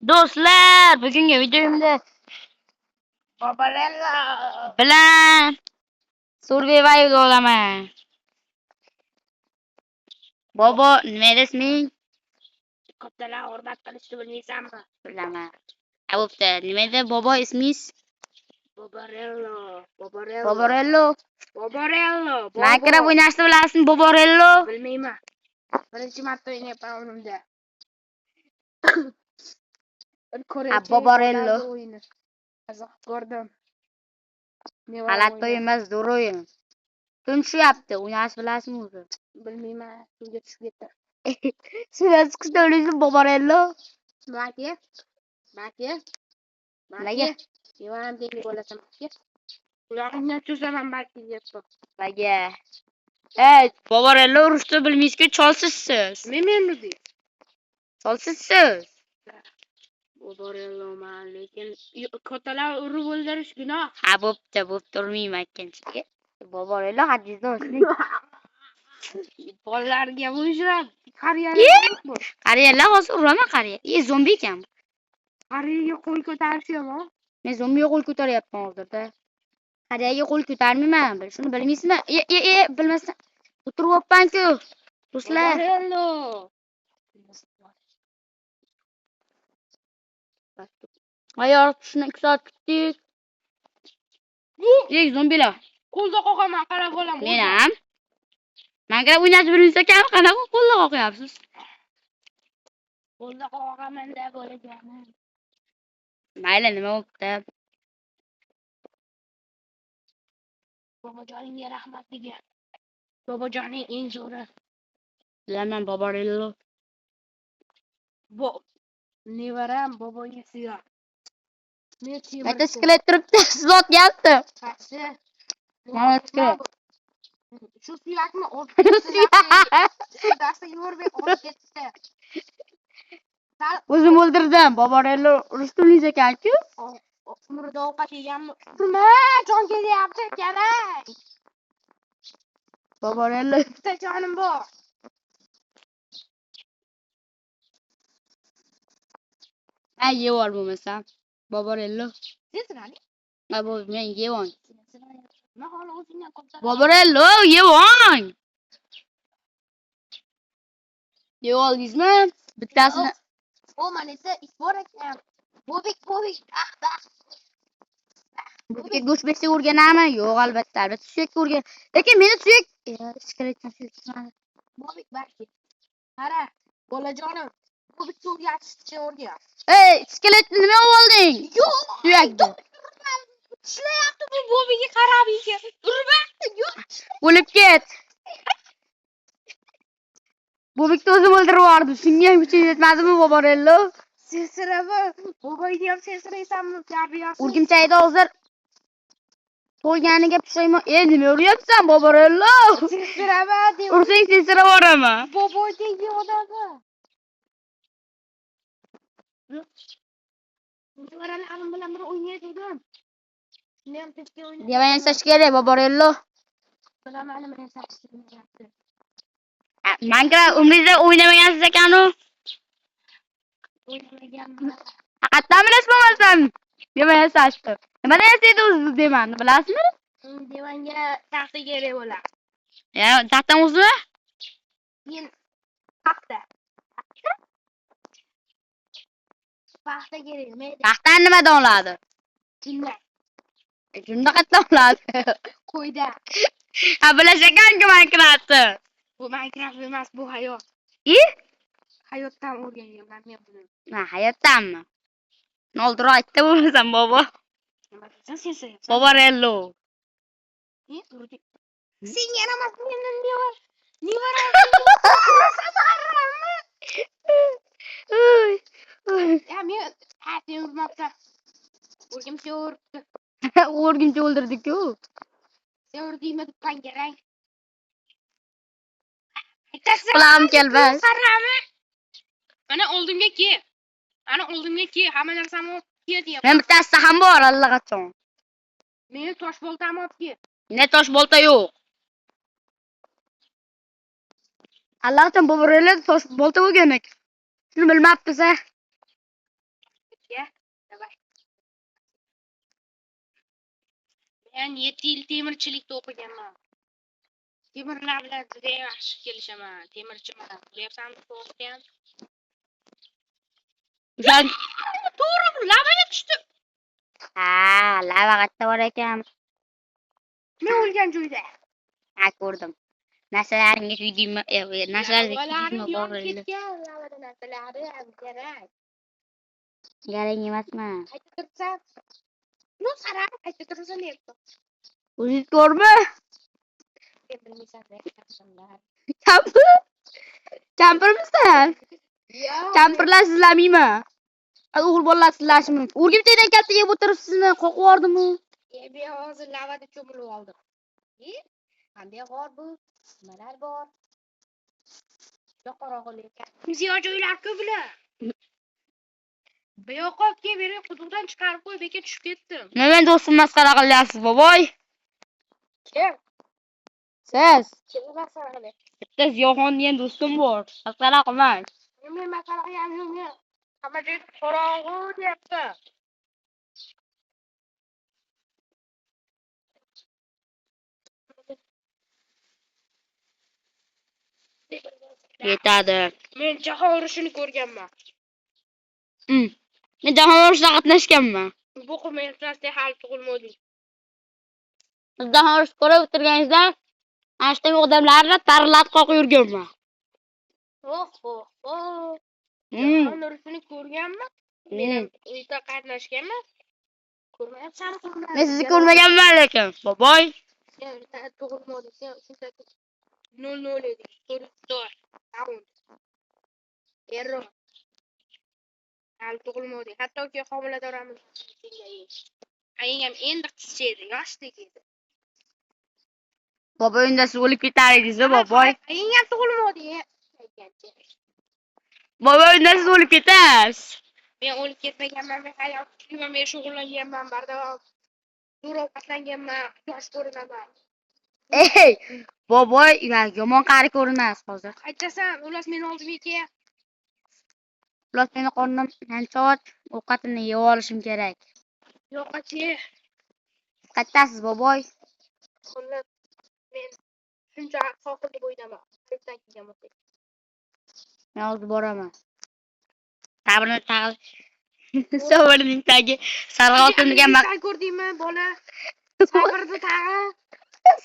Do'stlar, bugungi videomda Barbarella bilan survival olaman. Bobo, nima isming? kattalar hurmat qilishni bilmaysanmi? Bilaman. Bo'pti, nima edi bobo ismingiz? Barbarella. Boborello. Bobo. Minecraft o'ynashni bilasizmi, Boborello? Bilmayman. Birinchi marta o'ynayapman o'zimda. Boborello. o'yini. Qiziq ko'rdim. G'alati o'yin emas, zo'r o'yin. Kun tushyapti, o'ynashni bilasizmi o'zi? Bilmayman. Suvga tushib ketdi. Suvga chiqishda o'ylaysiz, Boborello? Maki. Nimaga? Mevan dengi bo'lasan. Ularni cho'zaman balki deb. Nimaga? Boborello urushni bilmaysizku, cholsiz siz. Men edi. Cholsiz siz. Barbarella lekin kattalar urib o'ldirish gunoh. Ha, bo'pti, urmayman ikkinchiga. Boborello hadisda o'sning. Bolalarga bo'yishlar. Qariyalar. Qariyalar hozir uraman qariya. Zombi ekan. Qariyaga qo'l ko'tarishmi? Men zombiga qo'l ko'taryapman hozirda. Qariyaga qo'l ko'tarmayman. Shuni bilmaysizmi? Bilmasdan o'tiryapman-ku. Do'stlar. Barbarella. Ayoq tushni 2 soat kutdik. Zombilar. Qo'lda qoqaman, qarab olaman. Men ham. Menga o'ynashni bilmaysiz ekan, qanaqa qo'lda qoqyapsiz? Qo'lda qoqaman deb o'ylaganman. Mayli, nima bo'ldi? Bobojoningga rahmat degan. Bobojoning eng zo'ri. Bilaman, Boborello. Nevaram boboga siyo. Ayta skelet turibdi, slot yapti. Qaysi? Mana skelet. Shu suyakmi? Darsa yo'rbe olib ketdi. O'zim o'ldirdim. Boborello urushni bilmaysiz ekan-ku. Umrida ovqat yeganmi? Nima? Jon kelyapti, kerak. Boborello. Bitta jonim bor. Men yevor bo'lmasam. Boborello. Sensinami? Bu men yevon. Men hali o'zingdan ko'psan. Boborello, yevon. Yevoldingizmi? Bittasini. O mana esa ish bor ekan. Bobik. Bobikka go'sht bersa o'rganami? Yo'q, albatta suyakka o'rgan. Lekin meni suyak iskeletdan silkitmadi. Bobik balki. Qara, bolajonim. Bobik o'rgatishni o'rgan. Iskeletni nima olding? Yo'q, Suyakni. ishlayapti bu Bobikga qarab ekan. Urma. Yo'q. O'lib ket. Bobikni o'zim o'ldirib yubordim. Shunga ham kuching yetmadimi, Boborello? Sensirava. Boboyni ham sensiraysanmi? Tarbiyasi. O'rgimchakda hozir to'yganiga pushaymon. Nima uryapsan, Boborello? Sensirava deb. Ursang sensirab yuboraman. Boboydagi odamni. Nevaralarim bilan bir o'ynaydim. Shuni ham tekka o'ynaydim. Nima yasash kerak, Boborello? Bilaman, nima yasashni. Minecraft umringizda o'ynamagansiz ekan-ku. O'ynamaganman. Haqiqatdan bilasiz-bilmasam? Nima yasashni? Nimani yasaydi o'zi deymani, bilasizmi? Devanga taxta kerak bo'ladi. Taxtam o'zimi? Men paxta. Paxta kerak. Taxtdan nimadan oladi? Jinda. Shunda qayerdan oladi? Qo'yda. Ha, bilash ekan-ku Minecraftni. Bu Minecraft emas, bu hayot. Hayotdan o'rganganman men buni. Ha, hayotdanmi? Noldiroq aytdi bo'lmasam, bobo. Nima deysan sen? Boborello. Sen yana emas mendan devar. Nevara. Ya men hatin urmoqda. O'rgimcha uribdi. O'rgimcha o'ldirdik-ku. Sen urdingmi deb kerak. Qulam kelmas. Qarami. Mana oldimga kel. Hamma narsamni kel deyapman. Men bittasi ham bor allaqachon. Meni tosh boltamni olib kel. Ne tosh bolta yo'q. Allaqachon Boborello tosh bolta bo'lgan ekan. Shuni bilmabsiz-a? Men 7 yil temirchilikda o'qiganman. Temirlar bilan juda yaxshi kelishaman. Temirchiman. Bilyapsanmi, to'g'ri? To'g'ri, lavaga tushdi. Ha, lava qayerda bor ekan? Men o'lgan joyda. Ha, ko'rdim. Narsalaringiz uydimi? Narsalaringiz Lavalarim uydimi? yonib ketgan. Lavada narsalarim kerak. Garang emasman. Qayta tursam. No, sara, qayta tursam deyapti. O'zingiz ko'rmi? Sen bilmaysan, Kampir? Kampirmisan? Kampirlar sizlarmiymi? O'g'il bolalar sizlarshi mumkin. O'rgimchakdan katta yeb o'tiribsizmi? Qo'rqib yubordimmi? Men hozir lavada cho'milib oldim. Qanday g'or bu? Nimalar bor? Yoqorog'lik. Ziyo joylar ko'plar. Bu yoqqa kelib beri quduqdan chiqarib qo'yib, beka tushib ketdim. Nima do'stim masxara qilyapsiz, boboy? Kim? Siz? Kim masxara qilyapti? Bitta Ziyoxon degan do'stim bor. Masxara qilmang. Men masxara qilganim yo'q. Hamma joy qorong'u deyapti. Yetadi. Men jahon urushini ko'rganman. Men jahon urushida qatnashganman. Bu qilmayapsizda hali tug'ilmading. Siz jahon urushini ko'rib o'tirganingizda, ana shu odamlarni taralatib qoqib yurganman. Jahon urushini ko'rganman. Men uyda qatnashganman. Ko'rmayapsanmi? Men sizni ko'rmaganman lekin, boboy. Sen tug'ilmading. Sen shunchaki 00 eding. To'rttor. Raund. Error. Hali tug'ilmading. Hattoki homiladoramiz aying ham endi qizcha edi, yoshdek edi. Boboy unda siz o'lib ketar edingiz-ku, boboy. Aying ham tug'ilmading. Boboy unda siz o'lib ketasiz. Men o'lib ketmaganman, men hayotga men shug'ullanganman, bardavom. Zo'rovqatlanganman, yosh ko'rinaman. Ey, boboy, yomon qari ko'rinasiz hozir. Aytasan, ular meni oldimga kel. Ular meni qornim ancha och, ovqatimni yeb olishim kerak. Yo'q, achi. Qaytasiz, boboy? Xullas, men shuncha sohilda bo'ydaman. Qayerdan kelgan bo'lsa. Men hozir boraman. Sabrning tagi sarg'oltin degan ko'rdingmi, bola? Sabrni tag'i.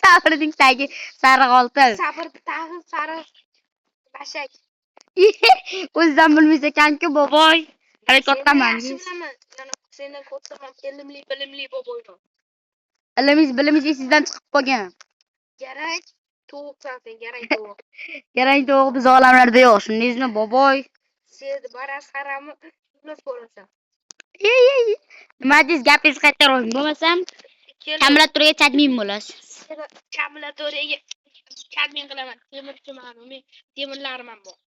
Sabrning tagi sarg'oltin. Sabrni tag'i sariq bashak. O'zidan bilmaysa ekan-ku, boboy. Hali kattaman. Sendan kattaman, bilimli boboyman. Bilimiz sizdan chiqib qolgan. Garang tovuqsan sen, garang tovuq. Garang tovuq biz olamlarda yo'q, shundingizmi, boboy? Sen baras haramni ulas ko'rasan. Nima deysiz, gapingizni qaytaring, bo'lmasam kamulatorga chadmin bo'lasiz. Kamulatorga chadmin qilaman. Temirchiman, men temirlarman bor.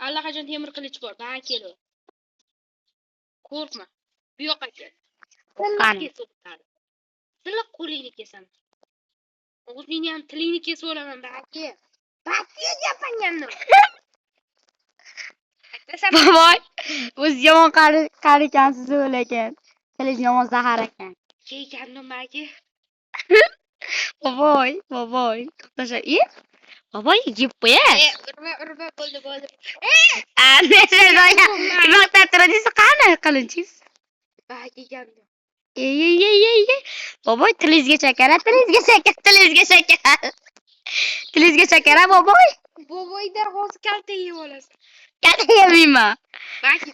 Allaqachon temir qilich bor, bana kel. Qo'rqma. Bu yoqqa kel. Qani. Silliq qo'lingni kesaman. O'zingni ham tilingni kesib olaman, baki. Baki gapangandim. Boboy, o'z yomon qari ekansiz lekin. Tilingiz yomon zahar ekan. Keygandim baki. Boboy, to'xtasha. Boboy, yeb qo'yasiz. Urma, bo'ldi. Vaqtda tradisiya qani qilinchiz? Baki gandim. Ey. Boboy, tilingizga shakar, tilingizga shakar, boboy. Boboydan hozir kalta yeb olasan. Kalta yemayman. Baki.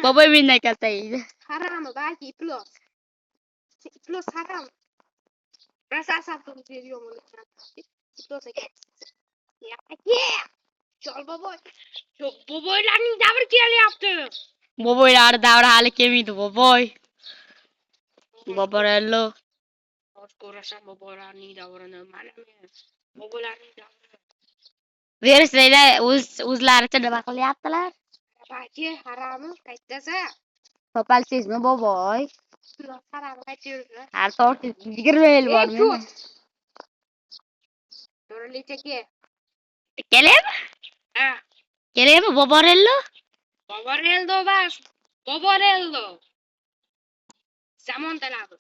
Boboy mendan kalta yeydi. Harammi, baki iflos. Iflos haram. Rasa asabni beriyorum onu. İflos ekan. Chol boboy. Yo'q, boboylarning davri kelyapti. Boboylar davri hali kelmaydi, boboy. Boborello. Hozir ko'rasan boboylarning davrini. Mana men. Boboylarning davri. Versanglar o'zlaricha nima qilyaptilar? Baki harammi qaytasa? Topalsizmi, boboy? Haram qaytayapti. Har tortiz 20 yil bor menda. To'ralichaga. Kelaymi? Ha. Kelaymi, Boborello? Boborello bas. Boborello. Zamon talabi.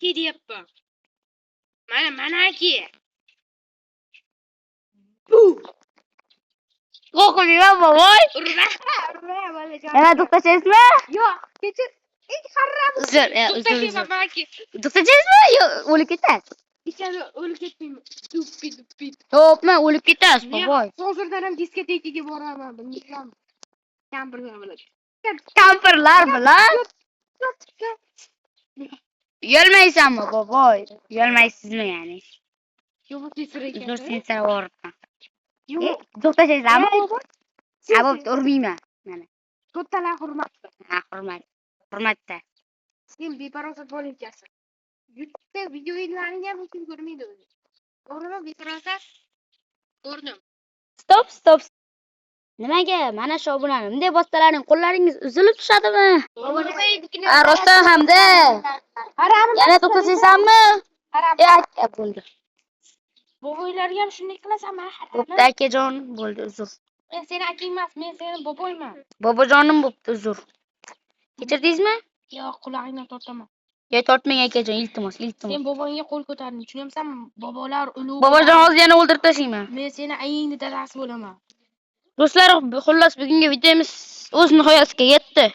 manaki deyapman. Manaki. Qo'rqmayman boboy. Urma bolajon. Yana to'xtashaysizmi? Yo'q, kechir. Xarrab. Uzr, To'xtashim uzr. manaki. To'xtashaysizmi? Yo'q, o'lib ketasiz. Ichari o'lib ketmayman. Duppi. Yo'qmi, o'lib ketasiz boboy. Hozirdan ham diskotekaga boraman, bilmayman. Kampirlar bilan. Kampirlar bilan uyalmaysanmi boboy? Uyalmaysizmi ya'ni? Yo'q, sesir ekan. Uzr, sen savoribman. Yo'q, To'xtashaysizmi? bobo. Ha, bo'pti, urmayman. Mana. To'rttalar hurmat. Ha, hurmatda. Sen beparosat bo'layapsan. YouTube'da videolarni ham hech kim ko'rmaydi o'zi. To'g'rimi, beparosat? Ko'rdim. Stop. Nimaga? Mana shu obunani bunday bossalaring qo'llaringiz uzilib tushadimi? Ha, rostdan hamda. Yana to'xtasaysanmi? Aka bo'ldi. Boboylarga ham shunday qilasanmi? Bo'pti akajon, bo'ldi, uzr. Men seni akang emas, men seni boboyman. Bobojonim bo'pti, uzr. Kechirdingizmi? Yo'q, qulog'ingdan tortaman. Yo, tortmang akajon, iltimos. Sen boboyingga qo'l ko'tarding, tushunyapsanmi? Bobolar ulug'. Bobojon hozir yana o'ldirib tashlayman. Men seni ayingni dadasi bo'laman. Do'stlar, xullas bugungi videomiz o'z nihoyasiga yetdi.